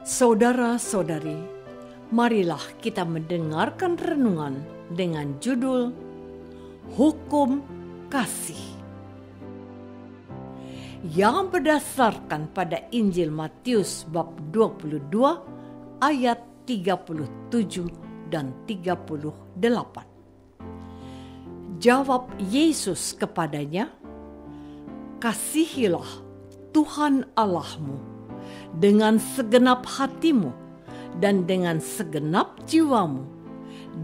Saudara-saudari, marilah kita mendengarkan renungan dengan judul Hukum Kasih yang berdasarkan pada Injil Matius bab 22 ayat 37 dan 38. Jawab Yesus kepadanya, "Kasihilah Tuhan Allahmu dengan segenap hatimu dan dengan segenap jiwamu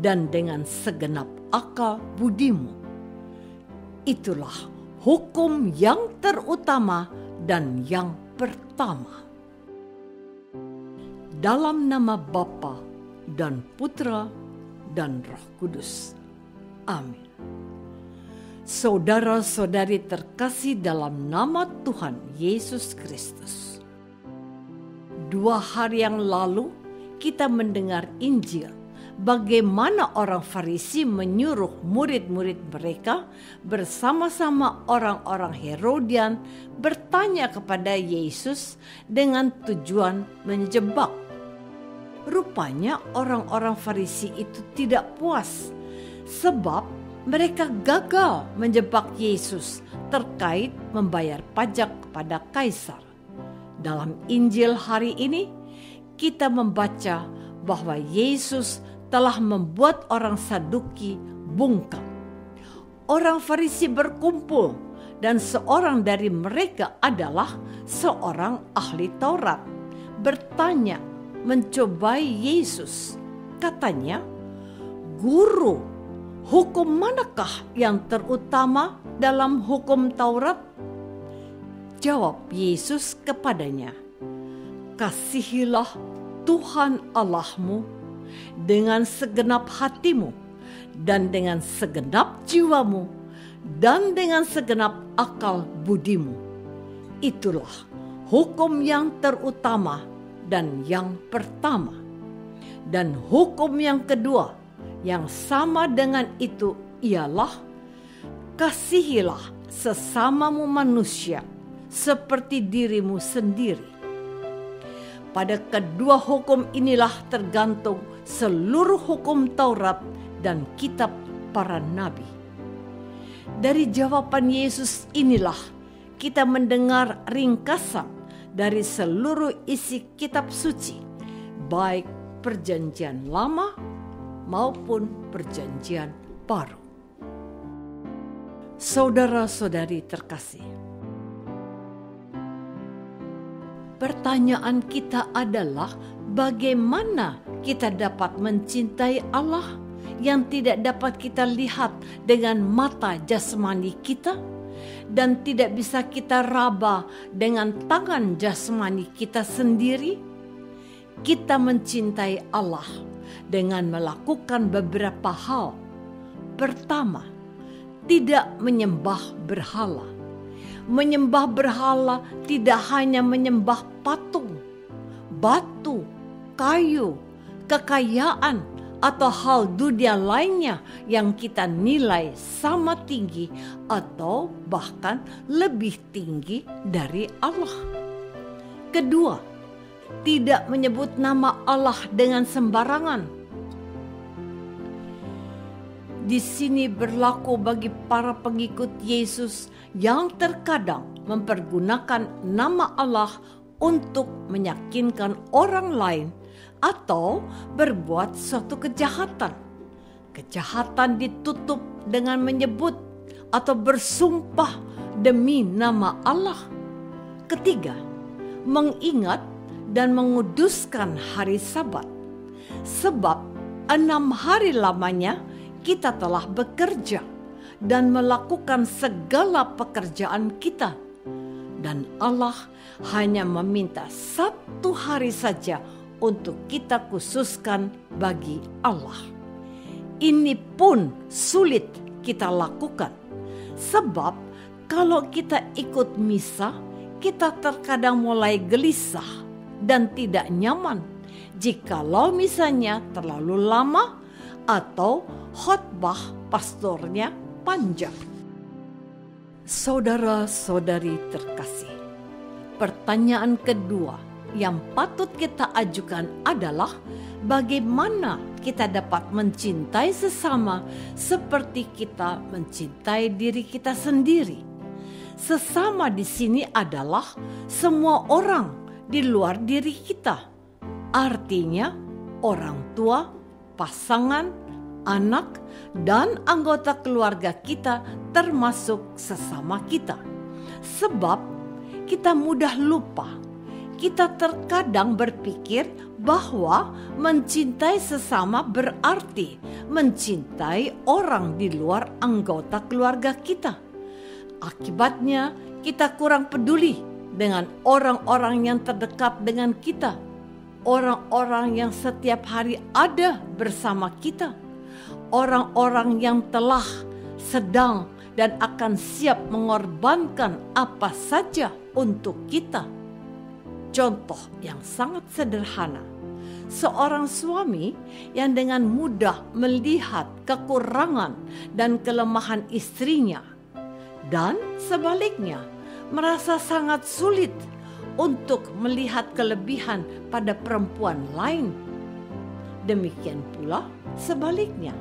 dan dengan segenap akal budimu. Itulah hukum yang terutama dan yang pertama." Dalam nama Bapa dan Putra dan Roh Kudus. Amin. Saudara-saudari terkasih dalam nama Tuhan Yesus Kristus. 2 hari yang lalu kita mendengar Injil bagaimana orang Farisi menyuruh murid-murid mereka bersama-sama orang-orang Herodian bertanya kepada Yesus dengan tujuan menjebak. Rupanya orang-orang Farisi itu tidak puas sebab mereka gagal menjebak Yesus terkait membayar pajak kepada Kaisar. Dalam Injil hari ini, kita membaca bahwa Yesus telah membuat orang Saduki bungkam. Orang Farisi berkumpul dan seorang dari mereka adalah seorang ahli Taurat. Bertanya, mencobai Yesus. Katanya, "Guru, hukum manakah yang terutama dalam hukum Taurat?" Jawab Yesus kepadanya, "Kasihilah Tuhan Allahmu dengan segenap hatimu dan dengan segenap jiwamu dan dengan segenap akal budimu. Itulah hukum yang terutama dan yang pertama. Dan hukum yang kedua yang sama dengan itu ialah, kasihilah sesamamu manusia seperti dirimu sendiri." Pada kedua hukum inilah tergantung seluruh hukum Taurat dan kitab para nabi. Dari jawaban Yesus inilah kita mendengar ringkasan dari seluruh isi kitab suci, baik perjanjian lama maupun perjanjian baru. Saudara-saudari terkasih, pertanyaan kita adalah bagaimana kita dapat mencintai Allah yang tidak dapat kita lihat dengan mata jasmani kita dan tidak bisa kita raba dengan tangan jasmani kita sendiri. Kita mencintai Allah dengan melakukan beberapa hal. Pertama, tidak menyembah berhala. Menyembah berhala tidak hanya menyembah patung, batu, kayu, kekayaan, atau hal dunia lainnya yang kita nilai sama tinggi atau bahkan lebih tinggi dari Allah. Kedua, tidak menyebut nama Allah dengan sembarangan. Di sini berlaku bagi para pengikut Yesus yang terkadang mempergunakan nama Allah untuk meyakinkan orang lain atau berbuat suatu kejahatan. Kejahatan ditutup dengan menyebut atau bersumpah demi nama Allah. Ketiga, mengingat dan menguduskan hari Sabat. Sebab 6 hari lamanya kita telah bekerja dan melakukan segala pekerjaan kita. Dan Allah hanya meminta 1 hari saja untuk kita khususkan bagi Allah. Ini pun sulit kita lakukan. Sebab kalau kita ikut misa, kita terkadang mulai gelisah dan tidak nyaman jikalau misanya terlalu lama atau khotbah pastornya panjang. Saudara-saudari terkasih, pertanyaan kedua yang patut kita ajukan adalah bagaimana kita dapat mencintai sesama seperti kita mencintai diri kita sendiri. Sesama di sini adalah semua orang di luar diri kita. Artinya orang tua, pasangan, anak, dan anggota keluarga kita termasuk sesama kita. Sebab kita mudah lupa. Kita terkadang berpikir bahwa mencintai sesama berarti mencintai orang di luar anggota keluarga kita. Akibatnya, kita kurang peduli dengan orang-orang yang terdekat dengan kita, orang-orang yang setiap hari ada bersama kita, orang-orang yang telah, sedang, dan akan siap mengorbankan apa saja untuk kita. Contoh yang sangat sederhana, seorang suami yang dengan mudah melihat kekurangan dan kelemahan istrinya, dan sebaliknya merasa sangat sulit untuk melihat kelebihan pada perempuan lain. Demikian pula sebaliknya,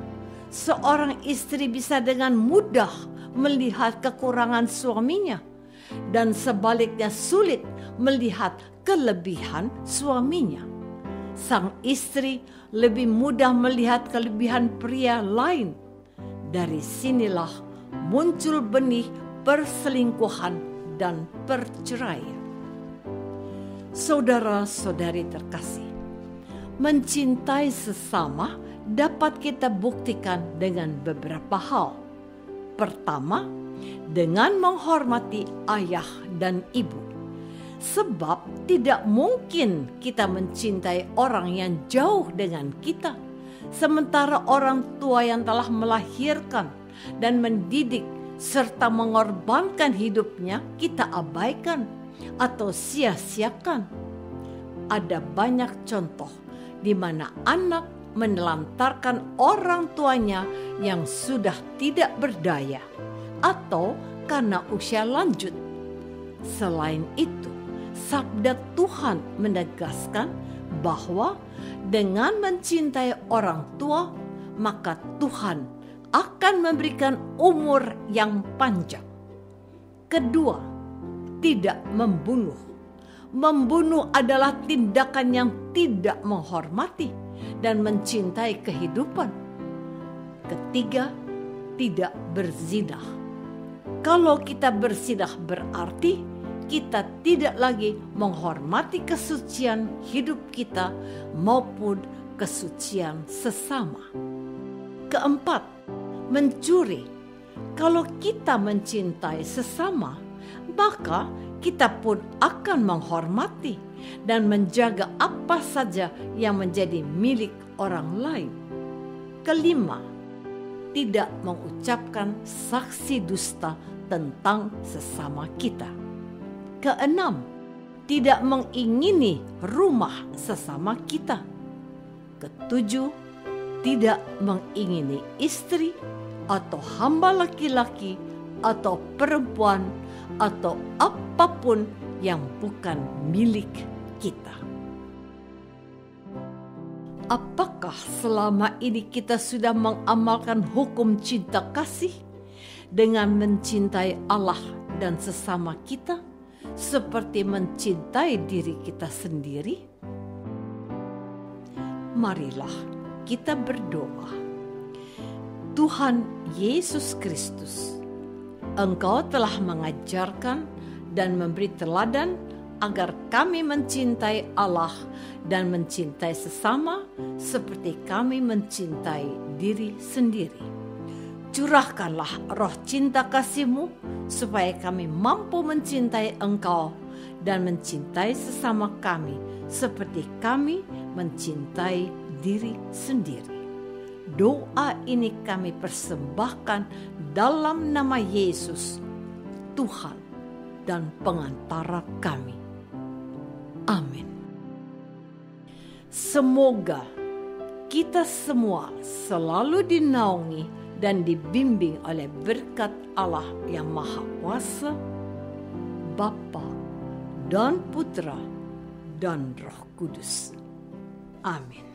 seorang istri bisa dengan mudah melihat kekurangan suaminya, dan sebaliknya sulit melihat kelebihan suaminya. Sang istri lebih mudah melihat kelebihan pria lain. Dari sinilah muncul benih perselingkuhan dan perceraian. Saudara-saudari terkasih, mencintai sesama dapat kita buktikan dengan beberapa hal. Pertama, dengan menghormati ayah dan ibu. Sebab tidak mungkin kita mencintai orang yang jauh dengan kita, sementara orang tua yang telah melahirkan dan mendidik serta mengorbankan hidupnya kita abaikan atau sia-siakan. Ada banyak contoh di mana anak menelantarkan orang tuanya yang sudah tidak berdaya atau karena usia lanjut. Selain itu, sabda Tuhan menegaskan bahwa dengan mencintai orang tua, maka Tuhan akan memberikan umur yang panjang. Kedua, tidak membunuh. Membunuh adalah tindakan yang tidak menghormati dan mencintai kehidupan. Ketiga, tidak berzinah. Kalau kita berzinah berarti kita tidak lagi menghormati kesucian hidup kita maupun kesucian sesama. Keempat, mencuri. Kalau kita mencintai sesama, maka kita pun akan menghormati dan menjaga apa saja yang menjadi milik orang lain. Kelima, tidak mengucapkan saksi dusta tentang sesama kita. Keenam, tidak mengingini rumah sesama kita. Ketujuh, tidak mengingini istri atau hamba laki-laki atau perempuan atau apapun yang bukan milik kita. Apakah selama ini kita sudah mengamalkan hukum cinta kasih dengan mencintai Allah dan sesama kita seperti mencintai diri kita sendiri? Marilah kita berdoa. Tuhan Yesus Kristus, Engkau telah mengajarkan dan memberi teladan agar kami mencintai Allah dan mencintai sesama seperti kami mencintai diri sendiri. Curahkanlah roh cinta kasih-Mu supaya kami mampu mencintai Engkau dan mencintai sesama kami seperti kami mencintai diri sendiri. Doa ini kami persembahkan dalam nama Yesus, Tuhan dan pengantara kami. Amin. Semoga kita semua selalu dinaungi dan dibimbing oleh berkat Allah yang Maha Kuasa, Bapa dan Putra dan Roh Kudus. Amin.